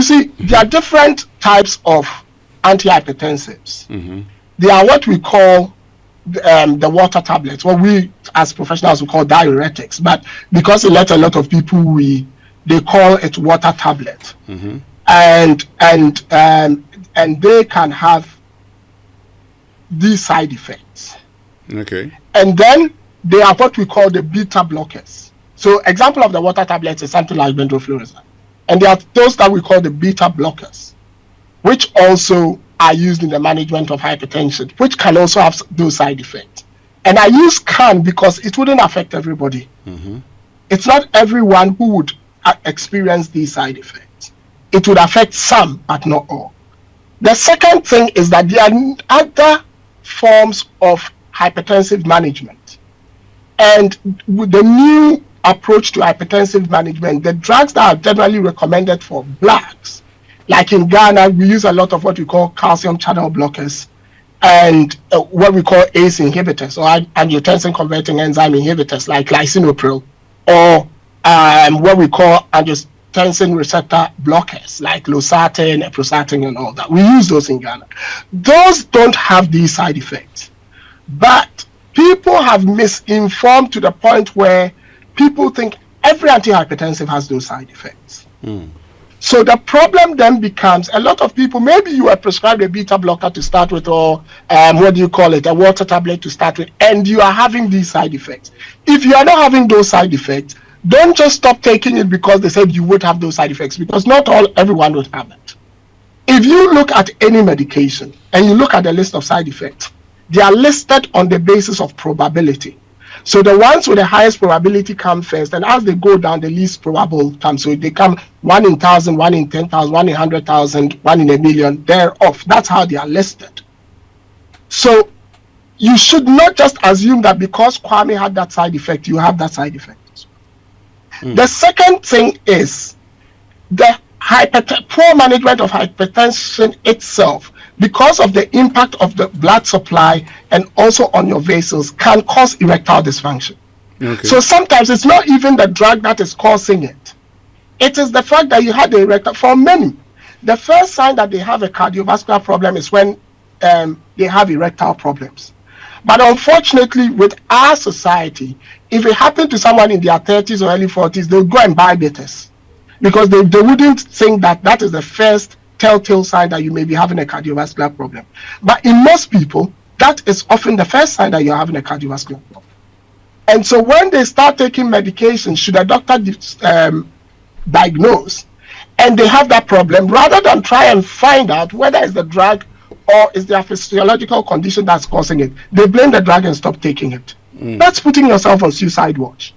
You see, there are different types of antihypertensives. They are what we call the water tablets, what we as professionals we call diuretics, but because it let a lot of people, they call it water tablet. And they can have these side effects. Okay. And then they are what we call the beta blockers. So example of the water tablets is something like bendrofluorescin. And there are those that we call the beta blockers, which also are used in the management of hypertension, which can also have those side effects. And I use can because it wouldn't affect everybody. It's not everyone who would experience these side effects. It would affect some, but not all. The second thing is that there are other forms of hypertensive management. And with the new approach to hypertensive management, the drugs that are generally recommended for blacks, like in Ghana, we use a lot of what we call calcium channel blockers and what we call ACE inhibitors or angiotensin converting enzyme inhibitors like lisinopril, or what we call angiotensin receptor blockers like losartan, eprosartan, and all that. We use those in Ghana. Those don't have these side effects, but people have misinformed to the point where people think every antihypertensive has those side effects. So the problem then becomes, a lot of people, maybe you were prescribed a beta blocker to start with, or what do you call it, a water tablet to start with, and you are having these side effects. If you are not having those side effects, don't just stop taking it because they said you would have those side effects, because not everyone would have it. If you look at any medication and you look at the list of side effects, they are listed on the basis of probability. So the ones with the highest probability come first, and as they go down, the least probable come. So they come 1 in 1,000, 1 in 10,000, 1 in 100,000, 1 in a million. They're off. That's how they are listed. So you should not just assume that because Kwame had that side effect, you have that side effect. The second thing is the poor management of hypertension itself, because of the impact of the blood supply and also on your vessels, can cause erectile dysfunction. So sometimes it's not even the drug that is causing it. It is the fact that you had the erectile. For many, the first sign that they have a cardiovascular problem is when they have erectile problems. But unfortunately, with our society, if it happened to someone in their 30s or early 40s, they'll go and buy bitters, because they wouldn't think that that is the first telltale sign that you may be having a cardiovascular problem. But in most people, that is often the first sign that you're having a cardiovascular problem. And so when they start taking medication, should a doctor diagnose, and they have that problem, rather than try and find out whether it's the drug or is there a physiological condition that's causing it, they blame the drug and stop taking it. That's putting yourself on suicide watch.